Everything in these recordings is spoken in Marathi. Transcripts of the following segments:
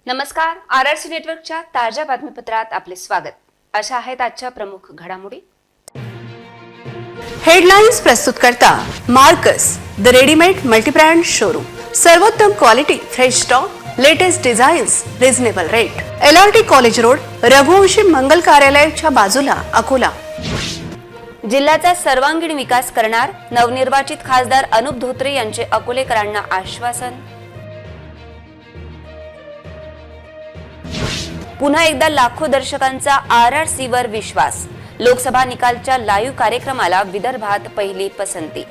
नमस्कार. आरआरसी नेटवर्कच्या ताज्या बातमीपत्रात आपले स्वागत. अशा आहेत आजच्या प्रमुख घडामोडी. हेडलाइन्स प्रस्तुत करता Marcus the readymade multi-brand showroom. सर्वोत्तम quality, fresh stock, latest designs, reasonable rate. LRT college road, Raghuvanshi Mangal कार्यालयाच्या बाजूला, अकोला. जिल्ह्याचा सर्वांगीण विकास करणार, नवनिर्वाचित खासदार अनुप धोत्रे यांचे अकोलेकरांना आश्वासन. पुन्हा एकदा लाखो दर्शकांचा RRC वर विश्वास. लोकसभा निकालच्या लाईव्ह कार्यक्रमाला विदर्भात पहिली पसंती.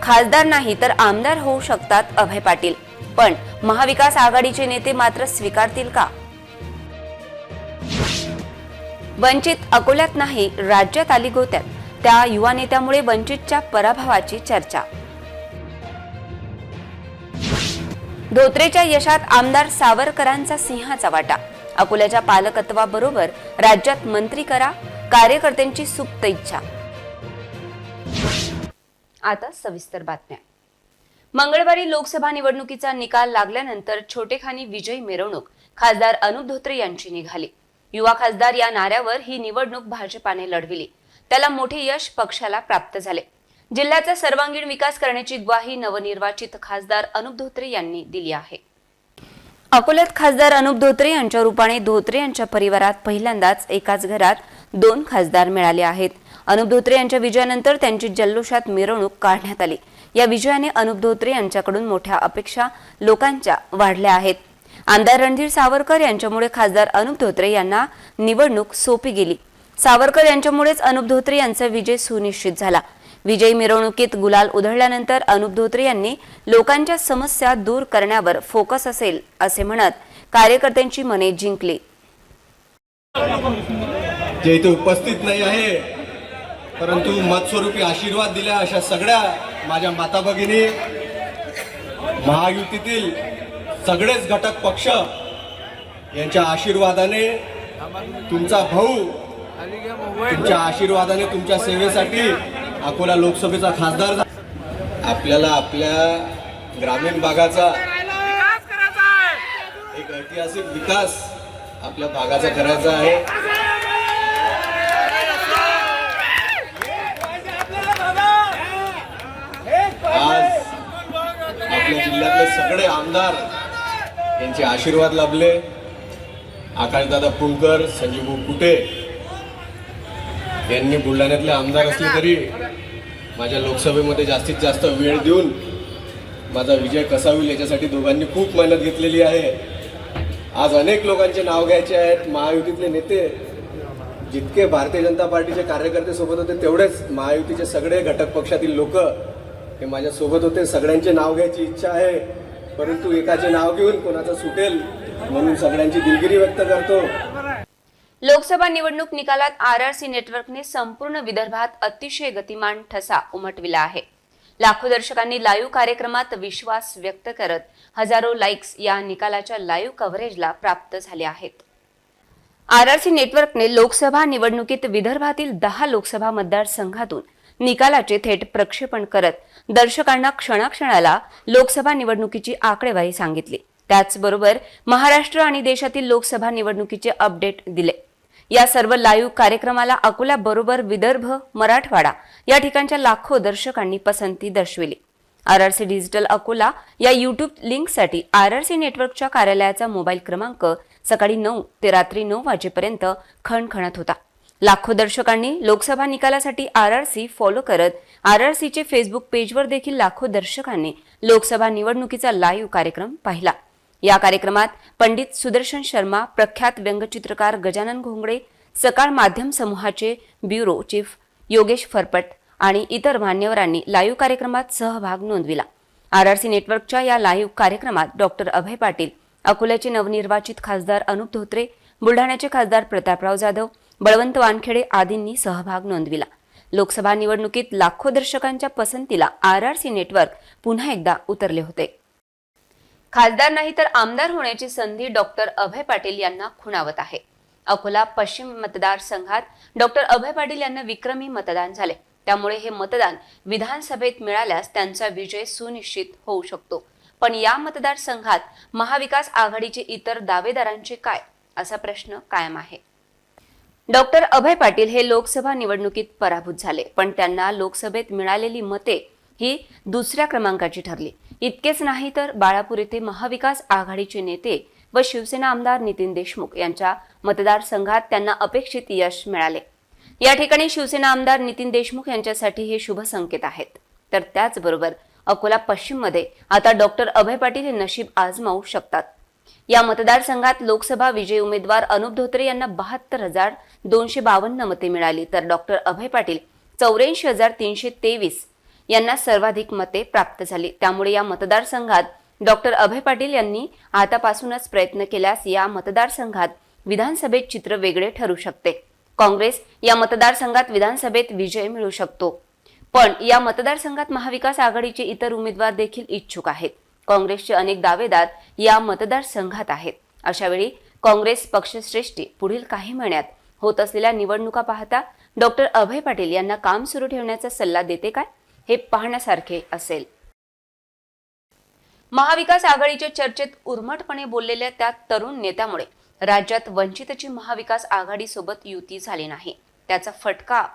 खासदार नाही तर आमदार होऊ शकतात अभय पाटील, पण महाविकास आघाडीचे नेते मात्र स्वीकारतील का? वंचित अकोल्यात नाही, राज्यात आली गोत्यात. त्या युवा नेत्यामुळे वंचितच्या पराभवाची चर्चा. धोत्रेच्या यशात आमदार सावरकरांचा सिंहाचा वाटा. अकोल्याच्या पालकत्वाबरोबर राज्यात मंत्री करा, कार्यकर्त्यांची सुप्त इच्छा. आता सविस्तर बातम्या. मंगळवारी लोकसभा निवडणुकीचा निकाल लागल्यानंतर छोटेखानी विजयी मिरवणूक खासदार अनुप धोत्रे यांची निघाली. युवा खासदार या नाऱ्यावर ही निवडणूक भाजपाने लढविली. त्याला मोठे यश पक्षाला प्राप्त झाले. जिल्ह्याचा सर्वांगीण विकास करण्याची ग्वाही नवनिर्वाचित खासदार अनुप धोत्रे यांनी दिली आहे. अकोल्यात खासदार अनुप धोत्रे यांच्या रूपाने धोत्रे यांच्या परिवारात पहिल्यांदाच एकाच घरात 2 खासदार मिळाले आहेत. अनुप धोत्रे यांच्या विजयानंतर त्यांची जल्लोषात मिरवणूक काढण्यात आली. या विजयाने अनुप धोत्रे यांच्याकडून मोठ्या अपेक्षा लोकांच्या वाढल्या आहेत. आमदार रणधीर सावरकर यांच्यामुळे खासदार अनुप धोत्रे यांना निवडणूक सोपी गेली. सावरकर यांच्यामुळेच अनुप धोत्रे यांचा विजय सुनिश्चित झाला. विजयी मिरवणुकीत गुलाल उधळल्यानंतर अनुप धोत्रे यांनी लोकांच्या समस्या दूर करण्यावर फोकस असेल असे म्हणत कार्यकर्त्यांची मने जिंकली. जे इथे उपस्थित नाही आहे परंतु मतस्वरूपी आशीर्वाद दिल्या अशा सगळ्या माझ्या माता भगिनी, महायुतीतील सगळेच घटक पक्ष यांच्या आशीर्वादाने, तुमचा भाऊ तुमच्या आशीर्वादाने तुमच्या सेवेसाठी अकोला लोकसभेचा खासदार. आपल्याला आपल्या ग्रामीण भागाचा एक ऐतिहासिक विकास आपल्या भागाचा करायचा आहे. आज आपल्या जिल्ह्यातले सगळे आमदार यांचे आशीर्वाद लाभले. आकाशदादा पुणकर, संजीव कुटे यांनी बुलढाण्यातले आमदार असले तरी माझ्या लोकसभेमध्ये जास्तीत जास्त वेळ देऊन माझा विजय कसा होईल याच्यासाठी दोघांनी खूप मेहनत घेतलेली आहे. आज अनेक लोकांचे नाव घ्यायचे आहेत. महायुतीतले नेते जितके भारतीय जनता पार्टीचे कार्यकर्ते सोबत होते तेवढेच महायुतीचे सगळे घटक पक्षातील लोक हे माझ्या सोबत होते. सगळ्यांचे नाव घ्यायची इच्छा आहे, परंतु एकाचे नाव घेऊन कोणाचं सुटेल म्हणून सगळ्यांची दिलगिरी व्यक्त करतो. लोकसभा निवडणूक निकालात RRC नेटवर्कने संपूर्ण विदर्भात अतिशय गतिमान ठसा उमटविला आहे. लाखो दर्शकांनी लाईव्ह कार्यक्रमात विश्वास व्यक्त करत हजारो लाईक्स या निकालाच्या लाईव्ह कव्हरेजला प्राप्त झाले आहेत. RRC नेटवर्कने लोकसभा निवडणुकीत विदर्भातील 10 लोकसभा मतदारसंघातून निकालाचे थेट प्रक्षेपण करत दर्शकांना क्षणाक्षणाला लोकसभा निवडणुकीची आकडेवारी सांगितली. त्याचबरोबर महाराष्ट्र आणि देशातील लोकसभा निवडणुकीचे अपडेट दिले. या सर्व लाईव्ह कार्यक्रमाला अकोला बरोबर विदर्भ, मराठवाडा या ठिकाणच्या लाखो दर्शकांनी पसंती दर्शविली. RRC डिजिटल अकोला या YouTube लिंकसाठी RRC नेटवर्कच्या कार्यालयाचा मोबाईल क्रमांक सकाळी 9 ते रात्री 9 वाजेपर्यंत खणखणत होता. लाखो दर्शकांनी लोकसभा निकालासाठी RRC फॉलो करत RRCचे फेसबुक पेजवर देखील लाखो दर्शकांनी लोकसभा निवडणुकीचा लाईव्ह कार्यक्रम पाहिला. या कार्यक्रमात पंडित सुदर्शन शर्मा, प्रख्यात व्यंगचित्रकार गजानन घोंगडे, सकाळ माध्यम समूहाचे ब्युरो चीफ योगेश फरपट आणि इतर मान्यवरांनी लाईव्ह कार्यक्रमात सहभाग नोंदविला. RRC नेटवर्कच्या या लाईव्ह कार्यक्रमात डॉक्टर अभय पाटील, अकोल्याचे नवनिर्वाचित खासदार अनुप धोत्रे, बुलढाण्याचे खासदार प्रतापराव जाधव, बळवंत वानखेडे आदींनी सहभाग नोंदविला. लोकसभा निवडणुकीत लाखो दर्शकांच्या पसंतीला RRC नेटवर्क पुन्हा एकदा उतरले होते. खासदार नाही तर आमदार होण्याची संधी डॉक्टर अभय पाटील यांना खुणावत आहे. अकोला पश्चिम मतदारसंघात डॉक्टर अभय पाटील यांना विक्रमी मतदान झाले. त्यामुळे हे मतदान विधानसभेत मिळाल्यास त्यांचा विजय सुनिश्चित होऊ शकतो. पण या मतदारसंघात महाविकास आघाडीचे इतर दावेदारांचे काय, असा प्रश्न कायम आहे. डॉक्टर अभय पाटील हे लोकसभा निवडणुकीत पराभूत झाले, पण त्यांना लोकसभेत मिळालेली मते ही दुसऱ्या क्रमांकाची ठरली. इतकेच नाही तर बाळापूर येथे महाविकास आघाडीचे नेते व शिवसेना आमदार नितीन देशमुख यांच्या मतदारसंघात त्यांना अपेक्षित यश मिळाले. या ठिकाणी शिवसेना आमदार नितीन देशमुख यांच्यासाठी हे शुभ संकेत आहेत. तर त्याचबरोबर अकोला पश्चिममध्ये आता डॉक्टर अभय पाटील हे नशीब आजमावू शकतात. या मतदारसंघात लोकसभा विजयी उमेदवार अनुप धोत्रे यांना 72,252 मते मिळाली, तर डॉक्टर अभय पाटील 84,323 यांना सर्वाधिक मते प्राप्त झाली. त्यामुळे या मतदारसंघात डॉक्टर अभय पाटील यांनी आतापासूनच प्रयत्न केल्यास या मतदारसंघात विधानसभेत चित्र वेगळे ठरू शकते. काँग्रेस या मतदारसंघात विधानसभेत विजय मिळू शकतो. पण या मतदारसंघात महाविकास आघाडीचे इतर उमेदवार देखील इच्छुक आहेत. काँग्रेसचे अनेक दावेदार या मतदारसंघात आहेत. अशावेळी काँग्रेस पक्षश्रेष्ठी पुढील काही महिन्यात होत असलेल्या निवडणुका पाहता डॉक्टर अभय पाटील यांना काम सुरू ठेवण्याचा सल्ला देते काय, हे पाहण्यासारखे असेल. महाविकास आघाडीच्या चर्चेत उर्मटपणे बोललेल्या त्या तरुण नेत्यामुळे राज्यात वंचितची महाविकास आघाडी सोबत युती झाली नाही. त्याचा फटका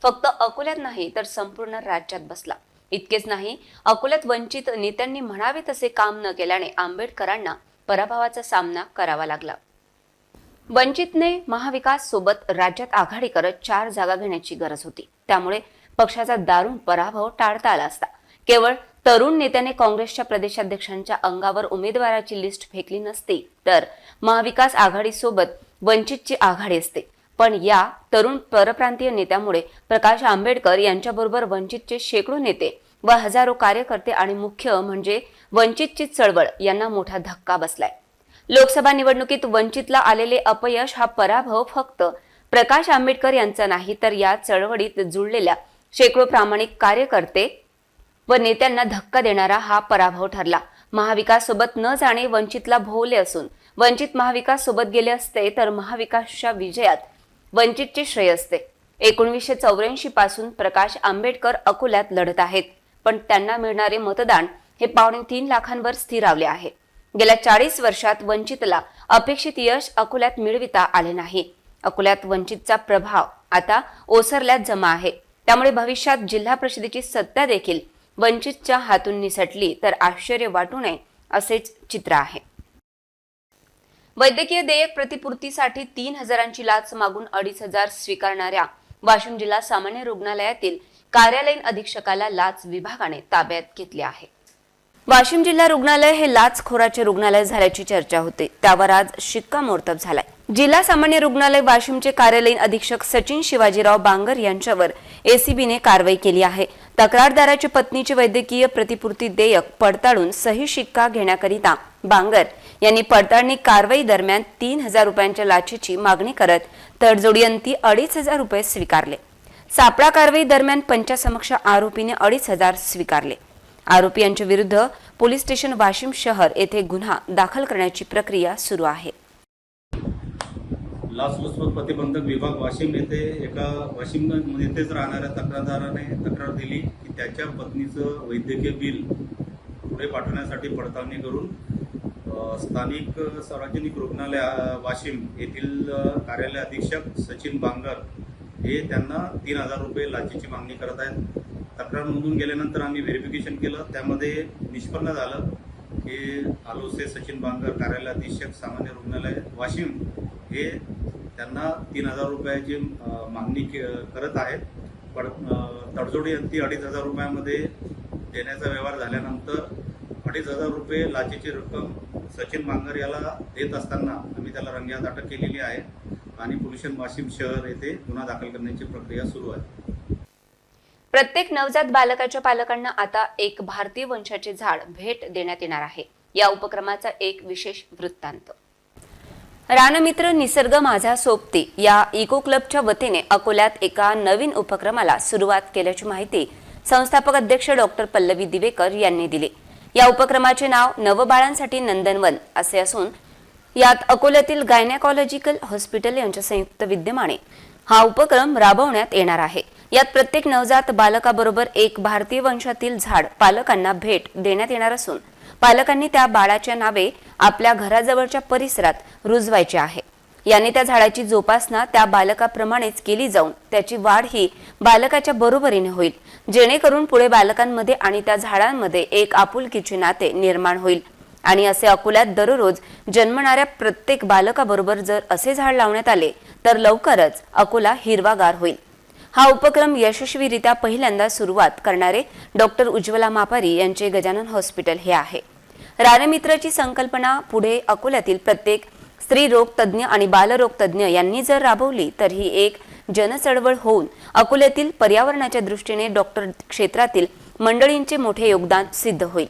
फक्त अकोल्यात नाही तर संपूर्ण राज्यात बसला. इतकेच नाही, अकोल्यात वंचित नेत्यांनी म्हणावे तसे काम न केल्याने आंबेडकरांना पराभवाचा सामना करावा लागला. वंचितने महाविकास सोबत राज्यात आघाडी करत 4 जागा घेण्याची गरज होती. त्यामुळे पक्षाचा दारुण पराभव टाळता आला असता. केवळ तरुण नेत्याने काँग्रेसच्या प्रदेशाध्यक्षांच्या अंगावर उमेदवाराची लिस्ट फेकली नसती तर महाविकास आघाडीसोबत वंचितची आघाडी असते. पण या तरुण परप्रांतीय नेत्यामुळे प्रकाश आंबेडकर यांच्याबरोबर वंचितचे शेकडो नेते व हजारो कार्यकर्ते आणि मुख्य म्हणजे वंचितची चळवळ यांना मोठा धक्का बसलाय. लोकसभा निवडणुकीत वंचितला आलेले अपयश हा पराभव फक्त प्रकाश आंबेडकर यांचा नाही तर या चळवळीत जुळलेल्या शेकडो प्रामाणिक कार्यकर्ते व नेत्यांना धक्का देणारा हा पराभव ठरला. महाविकास सोबत न जाणे वंचितला भोवले असून वंचित महाविकास सोबत गेले असते तर महाविकासच्या विजयात वंचितचे श्रेय असते. 1984 पासून प्रकाश आंबेडकर अकोल्यात लढत आहेत, पण त्यांना मिळणारे मतदान हे 3.25 लाखांवर स्थिरावले आहे. गेल्या 40 वर्षात वंचितला अपेक्षित यश अकोल्यात मिळविता आले नाही. अकोल्यात वंचितचा प्रभाव आता ओसरल्यात जमा आहे. त्यामुळे भविष्यात जिल्हा परिषदेची सत्ता देखील वंचितच्या हातून निसटली तर आश्चर्य वाटू नये असेच चित्र आहे. वैद्यकीय देयक प्रतिपूर्तीसाठी 3,000ची लाच मागून 2,500 स्वीकारणाऱ्या वाशिम जिल्हा सामान्य रुग्णालयातील कार्यालयीन अधीक्षकाला लाच विभागाने ताब्यात घेतले आहे. वाशिम जिल्हा रुग्णालय हे लाचखोराचे रुग्णालय झाल्याची चर्चा होते. त्यावर आज शिक्कामोर्तब झालाय. जिल्हा सामान्य रुग्णालय वाशिमचे कार्यालयीन अधीक्षक सचिन शिवाजीराव बांगर यांच्यावर एसीबीने कारवाई केली आहे. तक्रारदाराची पत्नीची वैद्यकीय प्रतिपूर्ती देयक पडताळून सही शिक्का घेण्याकरिता बांगर यांनी पडताळणी कारवाई दरम्यान 3,000 रुपयांच्या लाचेची मागणी करत तडजोडीअंती 2,500 रुपये स्वीकारले. सापळा कारवाई दरम्यान पंचासमक्ष आरोपीने 2,500 स्वीकारले. आरोपी यांच्या विरुद्ध पोलीस स्टेशन वाशिम शहर येथे गुन्हा दाखल करण्याची प्रक्रिया सुरू आहे. लाचलुचपत प्रतिबंधक विभाग वाशिम वाशिम येथेच राहणाऱ्या तक्रारदाराने तक्रार दिली की त्याच्या पत्नीचं वैद्यकीय बिल पुढे पाठवण्यासाठी पडताळणी करून स्थानिक सार्वजनिक रुग्णालय वाशिम येथील कार्यालय अधीक्षक सचिन बांगर हे त्यांना 3,000 रुपये लाचेची मागणी करत आहेत. तक्रार नोंदून गेल्यानंतर आम्ही व्हेरिफिकेशन केलं. त्यामध्ये निष्पन्न झालं की आलोसे सचिन बांगर कार्यालय अधीक्षक सामान्य रुग्णालय वाशिम हे त्यांना 3,000 रुपयाची मागणी करत आहेत. तडजोडी अंती 2,500 रुपयामध्ये देण्याचा व्यवहार झाल्यानंतर 2,500 रुपये लाचेची रक्कम सचिन बांगर याला देत असताना आम्ही त्याला रंगेहात अटक केलेली आहे आणि पोलीस स्टेशन वाशिम शहर येथे गुन्हा दाखल करण्याची प्रक्रिया सुरू आहे. प्रत्येक नवजात बालकाच्या पालकांना आता एक भारतीय वंशाचे झाड भेट देण्यात येणार आहे. या उपक्रमाचा एक विशेष वृत्तांत. रानमित्र निसर्ग माझा सोबती या इको क्लबच्या वतीने अकोल्यात एका नवीन उपक्रमाला सुरुवात केल्याची माहिती संस्थापक अध्यक्ष डॉक्टर पल्लवी दिवेकर यांनी दिली. या उपक्रमाचे नाव नवबाळांसाठी नंदनवन असे असून यात अकोल्यातील गायनेकॉलॉजिकल हॉस्पिटल यांच्या संयुक्त विद्यमाने हा उपक्रम राबवण्यात येणार आहे. यात प्रत्येक नवजात बालकाबरोबर एक भारतीय वंशातील झाड पालकांना भेट देण्यात येणार असून पालकांनी त्या बाळाच्या नावे आपल्या घराजवळच्या परिसरात रुजवायचे आहे. याने त्या झाडाची जोपासना त्या बालकाप्रमाणेच केली जाऊन त्याची वाढ ही बालकाच्या बरोबरीने होईल, जेणेकरून पुढे बालकांमध्ये आणि त्या झाडांमध्ये एक आपुलकीचे नाते निर्माण होईल. आणि असे अकोल्यात दररोज जन्मणाऱ्या प्रत्येक बालकाबरोबर जर असे झाड लावण्यात आले तर लवकरच अकोला हिरवागार होईल. हा उपक्रम यशस्वीरित्या पहिल्यांदा सुरुवात करणारे डॉक्टर उज्ज्वला मापारी यांचे गजानन हॉस्पिटल हे आहे. रानमित्रची संकल्पना पुढे अकोल्यातील प्रत्येक स्त्रीरोग तज्ज्ञ आणि बालरोग तज्ज्ञ यांनी जर राबवली तर ही एक जनचळवळ होऊन अकोल्यातील पर्यावरणाच्या दृष्टीने डॉक्टर क्षेत्रातील मंडळींचे मोठे योगदान सिद्ध होईल.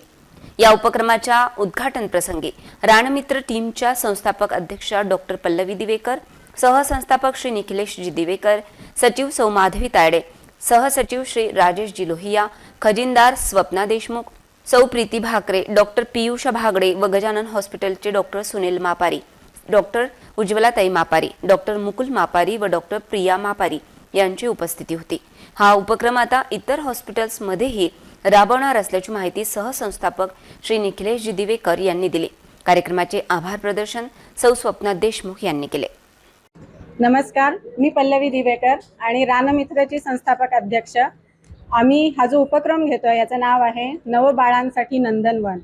या उपक्रमाच्या उद्घाटन प्रसंगी रानमित्र टीमच्या संस्थापक अध्यक्षा डॉक्टर पल्लवी दिवेकर, सहसंस्थापक श्री निखिलेशजी दिवेकर, सचिव सौ माधवी तायडे, सहसचिव श्री राजेशजी लोहिया, खजिनदार स्वप्ना देशमुख, सौ प्रीती भाकरे, डॉक्टर पियुष भागडे व गजानन हॉस्पिटलचे डॉक्टर सुनील मापारी, डॉक्टर उज्ज्वलाताई मापारी, डॉक्टर मुकुल मापारी व डॉक्टर प्रिया मापारी यांची उपस्थिती होती. हा उपक्रम आता इतर हॉस्पिटल्समध्येही राबवणार असल्याची माहिती सहसंस्थापक श्री निखिलेशजी दिवेकर यांनी दिली. कार्यक्रमाचे आभार प्रदर्शन सौ स्वप्ना देशमुख यांनी केले. नमस्कार, मी पल्लवी दिवेकर आणि रानमित्रची संस्थापक अध्यक्ष. आम्ही हा जो उपक्रम घेतोय याचं नाव आहे नवबाळांसाठी नंदनवन.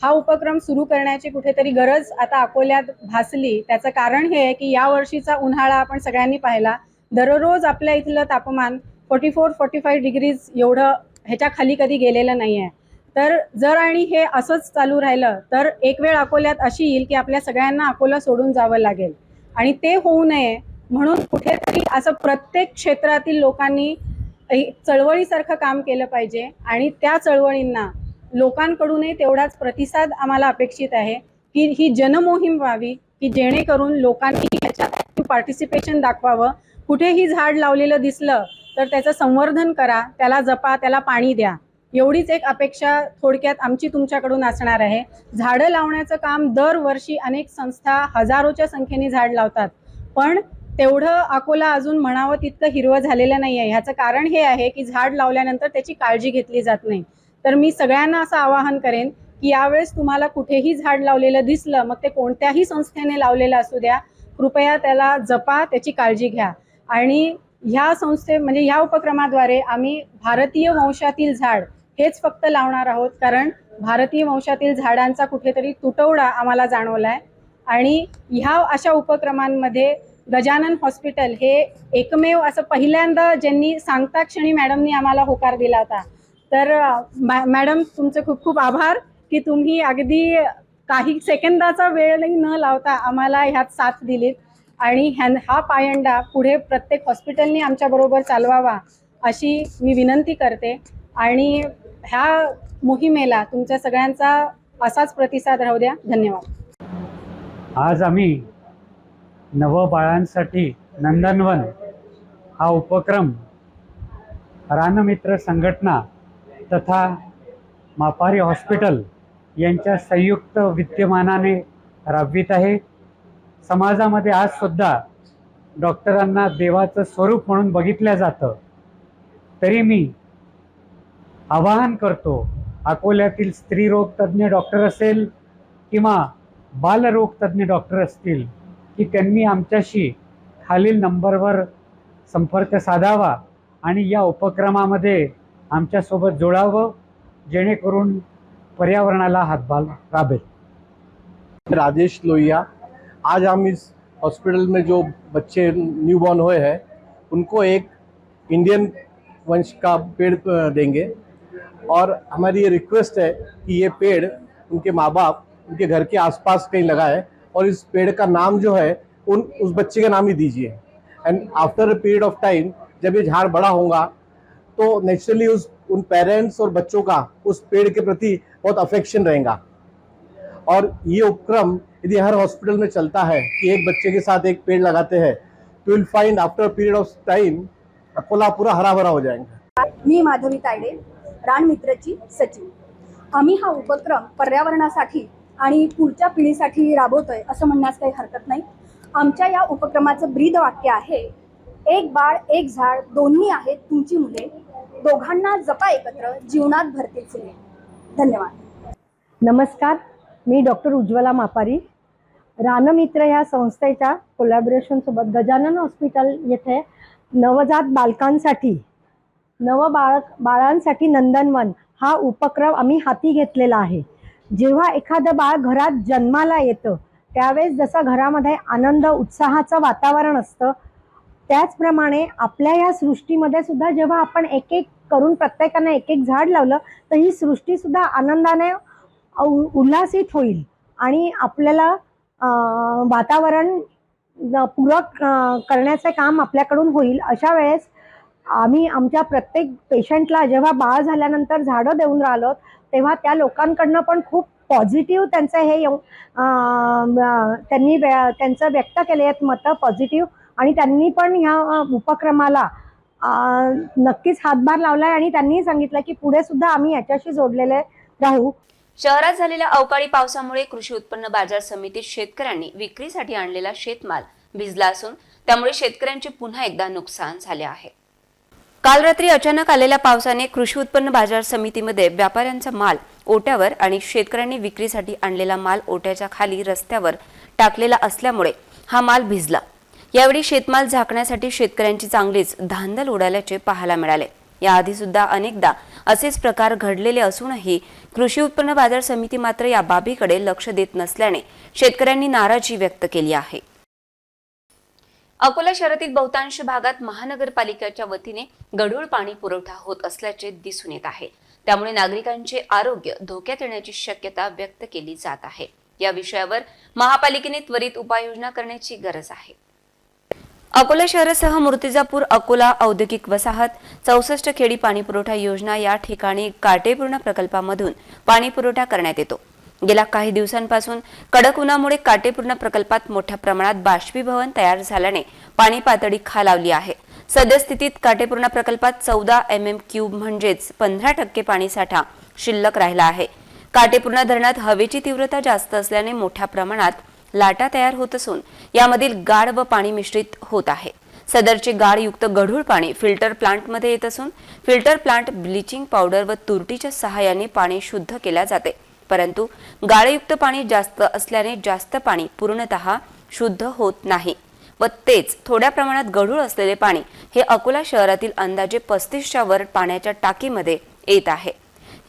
हा उपक्रम सुरू करण्याची कुठेतरी गरज आता अकोल्यात भासली. त्याचं कारण हे आहे की या वर्षीचा उन्हाळा आपण सगळ्यांनी पाहिला. दररोज आपल्या इथलं तापमान 44-45 डिग्रीज एवढं ह्याच्या खाली कधी गेलेलं नाही आहे. तर जर आणि हे असंच चालू राहिलं तर एक वेळ अकोल्यात अशी येईल की आपल्या सगळ्यांना अकोला सोडून जावं लागेल. आणि ते होऊ नये म्हणून कुठेतरी असं प्रत्येक क्षेत्रातील लोकांनी चळवळीसारखं काम केलं पाहिजे. आणि त्या चळवळींना लोकांकडूनही तेवढाच प्रतिसाद आम्हाला अपेक्षित आहे की ही जनमोहीम व्हावी, की जेणेकरून लोकांनी ह्याच्यात पार्टिसिपेशन दाखवावं. कुठेही झाड लावलेलं दिसलं तर त्याचं संवर्धन करा, त्याला जपा, त्याला पाणी द्या. एवढीच एक अपेक्षा थोडक्यात आमची तुमच्याकडून असणार आहे. झाडं लावण्याचं काम दरवर्षी अनेक संस्था हजारोच्या संख्येने झाड लावतात, पण तेवढं अकोला अजून म्हणावं तितकं हिरवं झालेलं नाही आहे. ह्याचं कारण हे आहे की झाड लावल्यानंतर त्याची काळजी घेतली जात नाही. तर मी सगळ्यांना असं आवाहन करेन की यावेळेस तुम्हाला कुठेही झाड लावलेलं दिसलं, मग ते कोणत्याही संस्थेने लावलेलं असू द्या, कृपया त्याला जपा, त्याची काळजी घ्या. आणि ह्या म्हणजे ह्या उपक्रमाद्वारे आम्ही भारतीय वंशातील झाड हेच फक्त लावणार आहोत, कारण भारतीय वंशातील झाडांचा कुठेतरी तुटवडा आम्हाला जाणवला आहे. आणि ह्या अशा उपक्रमांमध्ये गजानन हॉस्पिटल हे एकमेव असं पहिल्यांदा ज्यांनी सांगता क्षणी मॅडमनी आम्हाला होकार दिला होता. तर मॅडम तुमचे खूप खूप आभार की तुम्ही अगदी काही सेकंदाचा वेळही न लावता आम्हाला ह्यात साथ दिलीत. आणि हा पायंडा पुढे प्रत्येक हॉस्पिटलनी आमच्याबरोबर चालवावा अशी मी विनंती करते. आणि ह्या मोहिमेला तुमच्या सगळ्यांचा असाच प्रतिसाद राहू द्या. धन्यवाद. आज आम्ही नवबाळांसाठी नंदनवन हा उपक्रम रानमित्र संघटना तथा मापारी हॉस्पिटल यांच्या संयुक्त विद्यमानाने राबवित आहे. समाजामध्ये आज सुद्धा डॉक्टरांना देवाचं स्वरूप म्हणून बघितलं जातं. तरी मी आवाहन करतो, अकोल्यातील स्त्रीरोग तज्ज्ञ डॉक्टर असेल किंवा बालरोग तज्ज्ञ डॉक्टर असतील की त्यांनी आमच्याशी खालील नंबरवर संपर्क साधावा आणि या उपक्रमामध्ये आमच्यासोबत जोडावं, जेणेकरून पर्यावरणाला हातभार राबेल. राजेश लोहिया, आज हम इस हॉस्पिटल में जो बच्चे न्यूबॉर्न हुए हैं उनको एक इंडियन वंश का पेड़ देंगे. और हमारी ये रिक्वेस्ट है कि ये पेड़ उनके माँ बाप उनके घर के आसपास कहीं लगाए और इस पेड़ का नाम जो है उस बच्चे का नाम ही दीजिए. End after a period of time जब ये झाड़ बड़ा होगा तो नेचुरली उन पेरेंट्स और बच्चों का उस पेड़ के प्रति बहुत अफेक्शन रहेगा. और ये उपक्रम यदि हर हॉस्पिटल में चलता है कि एक बच्चे के साथ एक पेड़ लगाते हैं तो will find after period of time Akola पूरा हरा भरा हो जाएगा. मी माधवी तायडे, रानमित्रची सचिव. आम्ही हा उपक्रम पर्यावरणासाठी आणि पुढच्या पिढीसाठी राबवतोय असं म्हणण्यास काही हरकत नाही. आमच्या या उपक्रमाचं ब्रीद वाक्य आहे, एक बाळ एक झाड दोन्ही आहेत तुमची मुले, दोघांना जपा एकत्र जीवनात भरतील फुले. धन्यवाद. नमस्कार, मी डॉक्टर उज्ज्वला मापारी. रानमित्र ह्या संस्थेच्या कोलॅबोरेशनसोबत गजानन हॉस्पिटल येथे नवजात बालकांसाठी बाळांसाठी नंदनवन हा उपक्रम आम्ही हाती घेतलेला आहे. जेव्हा एखादं बाळ घरात जन्माला येतं त्यावेळेस जसं घरामध्ये आनंद उत्साहाचं वातावरण असतं, त्याचप्रमाणे आपल्या या सृष्टीमध्ये सुद्धा जेव्हा आपण एक एक करून प्रत्येकाने एक एक झाड लावलं तर ही सृष्टी सुद्धा आनंदाने उल्हासित होईल आणि आपल्याला वातावरण पूरक करण्याचे काम आपल्याकडून होईल. अशा वेळेस आम्ही आमच्या प्रत्येक पेशंटला जेव्हा बाळ झाल्यानंतर झाडं देऊन राहिलो तेव्हा त्या लोकांकडनं पण खूप पॉझिटिव्ह त्यांचं त्यांचं व्यक्त केले आहेत मतं पॉझिटिव्ह, आणि त्यांनी पण ह्या उपक्रमाला नक्कीच हातभार लावलाय आणि त्यांनी सांगितलं की पुढे सुद्धा आम्ही याच्याशी जोडलेले राहू. शहरात झालेल्या अवकाळी पावसामुळे कृषी उत्पन्न बाजार समितीत शेतकऱ्यांनी विक्रीसाठी आणलेला शेतमाल भिजला असून त्यामुळे शेतकऱ्यांचे पुन्हा एकदा नुकसान झाले आहे. काल रात्री अचानक आलेल्या पावसाने कृषी उत्पन्न बाजार समितीमध्ये व्यापाऱ्यांचा माल ओट्यावर आणि शेतकऱ्यांनी विक्रीसाठी आणलेला माल ओट्याच्या खाली रस्त्यावर टाकलेला असल्यामुळे हा माल भिजला. यावेळी शेतमाल झाकण्यासाठी शेतकऱ्यांची चांगलीच धांदल उडाल्याचे पाहायला मिळाले. याआधी सुद्धा अनेकदा असेच प्रकार घडलेले असूनही कृषी उत्पन्न बाजार समिती मात्र या बाबीकडे लक्ष देत नसल्याने शेतकऱ्यांनी नाराजी व्यक्त केली आहे. अकोला शहरातील बहुतांश भागात महानगरपालिकेच्या वतीने गढूळ पाणी पुरवठा होत असल्याचे दिसून येत आहे. त्यामुळे नागरिकांचे आरोग्य धोक्यात येण्याची शक्यता व्यक्त केली जात आहे. या विषयावर महापालिकेने त्वरित उपाययोजना करण्याची गरज आहे. अकोला शहरासह मूर्तिजापूर, अकोला औद्योगिक वसाहत, 64 खेडी पाणीपुरवठा योजना या ठिकाणी काटेपूर्ण प्रकल्पामधून पाणीपुरवठा करण्यात येतो. गेल्या काही दिवसांपासून कडक उन्हामुळे काटेपूर्ण प्रकल्पात मोठ्या प्रमाणात बाष्पीभवन तयार झाल्याने पाणी पातळी खालावली आहे. सद्यस्थितीत काटेपूर्ण प्रकल्पात 14 mm³ म्हणजेच 15% पाणीसाठा शिल्लक राहिला आहे. काटेपूर्ण धरणात हवेची तीव्रता जास्त असल्याने मोठ्या प्रमाणात लाटा तयार होत असून यामधील गाळ व पाणी मिश्रित होत आहे. सदरचे गाळयुक्त गढूळ पाणी फिल्टर प्लांटमध्ये येत असून फिल्टर प्लांट ब्लिचिंग पावडर व तुरटीच्या सहाय्याने पाणी शुद्ध केले जाते. परंतु गाळयुक्त पाणी जास्त असल्याने जास्त पाणी पूर्णतः शुद्ध होत नाही व तेच थोड्या प्रमाणात गढूळ असलेले पाणी हे अकोला शहरातील अंदाजे 35च्या वर पाण्याच्या टाकीमध्ये येत आहे.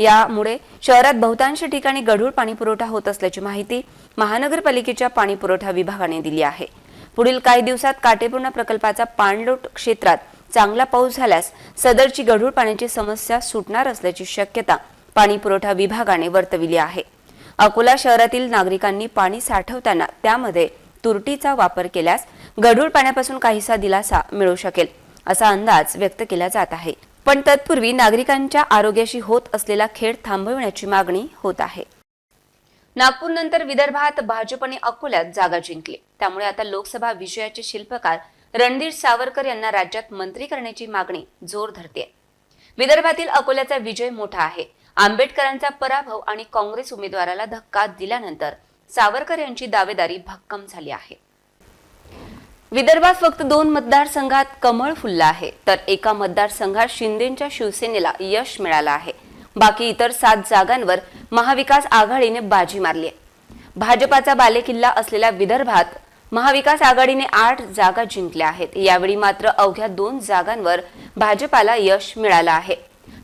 यामुळे शहरात बहुतांश ठिकाणी गढूळ पाणी पुरवठा होत असल्याची माहिती महानगरपालिकेच्या पाणीपुरवठा विभागाने दिली आहे. पुढील काही दिवसात काटेपूर्ण प्रकल्पाचा पाणलोट क्षेत्रात चांगला पाऊस झाल्यास सदरची गढूळ पाण्याची समस्या सुटणार असल्याची शक्यता पाणीपुरवठा विभागाने वर्तविली आहे. अकोला शहरातील नागरिकांनी पाणी साठवताना त्यामध्ये तुरटीचा वापर केल्यास गढूळ पाण्यापासून काहीसा दिलासा मिळू शकेल असा अंदाज व्यक्त केला जात आहे. पण तत्पूर्वी नागरिकांच्या आरोग्याशी होत असलेला खेळ थांबविण्याची मागणी होत आहे. नागपूरनंतर विदर्भात भाजपने अकोल्यात जागा जिंकली. त्यामुळे आता लोकसभा विजयाचे शिल्पकार रणधीर सावरकर यांना राज्यात मंत्री करण्याची मागणी जोर धरते. विदर्भातील अकोल्याचा विजय मोठा आहे. आंबेडकरांचा पराभव आणि काँग्रेस उमेदवाराला धक्का दिल्यानंतर सावरकर यांची दावेदारी भक्कम झाली आहे. विदर्भात फक्त 2 मतदारसंघात कमळ फुललं आहे, तर एका मतदारसंघात शिंदेच्या शिवसेनेला यश मिळालं आहे. बाकी इतर 7 जागांवर महाविकास आघाडीने बाजी मारली आहे. भाजपाचा बालेकिल्ला असलेल्या विदर्भात महाविकास आघाडीने 8 जागा जिंकल्या आहेत. यावेळी मात्र अवघ्या 2 जागांवर भाजपाला यश मिळालं आहे.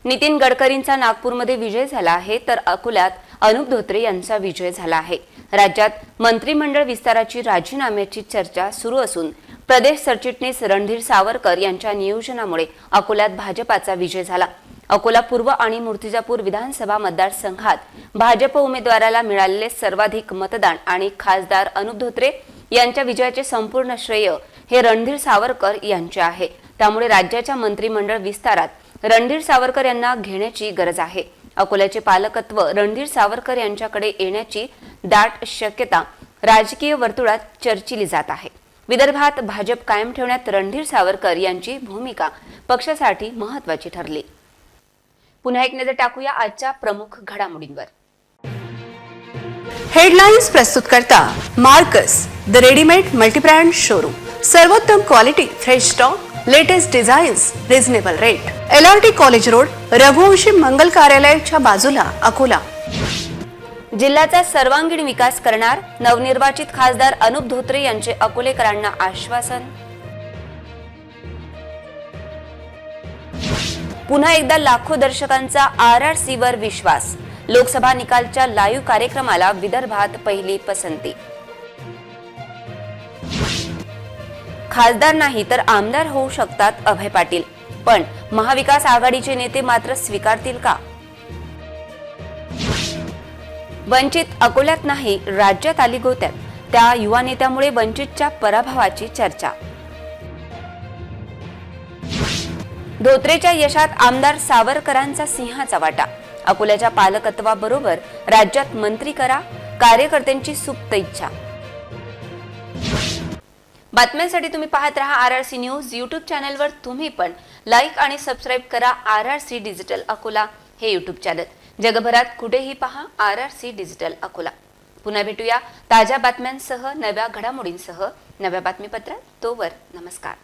नितीन गडकरींचा नागपूरमध्ये विजय झाला आहे, तर अकोल्यात अनुप धोत्रे यांचा विजय झाला आहे. राज्यात मंत्रिमंडळ विस्ताराची राजीनाम्याची चर्चा सुरू असून प्रदेश सरचिटणीस रणधीर सावरकर यांच्या नियोजनामुळे अकोल्यात भाजपाचा विजय झाला. अकोला पूर्व आणि मूर्तिजापूर विधानसभा मतदारसंघात भाजप उमेदवाराला मिळालेले सर्वाधिक मतदान आणि खासदार अनुप धोत्रे यांच्या विजयाचे संपूर्ण श्रेय हे रणधीर सावरकर यांचे आहे. त्यामुळे राज्याच्या मंत्रिमंडळ विस्तारात रणधीर सावरकर यांना घेण्याची गरज आहे. अकोल्याचे पालकत्व रणधीर सावरकर यांच्याकडे येण्याची दाट शक्यता राजकीय वर्तुळात चर्चिली जात आहे. विदर्भात भाजप कायम ठेवण्यात रणधीर सावरकर यांची भूमिका पक्षासाठी महत्त्वाची ठरली. पुन्हा एक नजर टाकूया आजच्या प्रमुख घडामोडींवर. हेडलाइन्स प्रस्तुत करता Marcus the readymade multi-brand showroom. सर्वोत्तम quality, fresh stock, latest designs, reasonable rate. LRT college road, Raghuvanshi Mangal कार्यालयाच्या बाजूला, अकोला. जिल्ह्याचा सर्वांगीण विकास करणार, नवनिर्वाचित खासदार अनुप धोत्रे यांचे अकोलेकरांना आश्वासन. पुन्हा एकदा लाखो दर्शकांचा RRC वर विश्वास, लोकसभा निकालच्या लाईव्ह कार्यक्रमाला विदर्भात पहिली पसंती. खासदार नाही तर आमदार होऊ शकतात अभय पाटील, पण महाविकास आघाडीचे नेते मात्र स्वीकारतील का? वंचित अकोल्यात नाही राज्यात आली गोत्यात, त्या युवा नेत्यामुळे वंचितच्या पराभवाची चर्चा. धोत्रेच्या यशात आमदार सावरकरांचा सिंहाचा वाटा, अकोल्याच्या पालकत्वाबरोबर राज्यात मंत्री करा, कार्यकर्त्यांची सुप्त इच्छा. बातम्यांसाठी तुम्ही पाहत रहा RRC न्यूज. यूट्यूब चॅनलवर तुम्ही पण लाईक आणि सबस्क्राईब करा RRC डिजिटल अकोला हे यूट्यूब चॅनल. जगभरात कुठेही पहा RRC डिजिटल अकोला. पुन्हा भेटूया ताज्या बातम्यांसह, नव्या घडामोडींसह नव्या बातमीपत्रात. तोवर नमस्कार.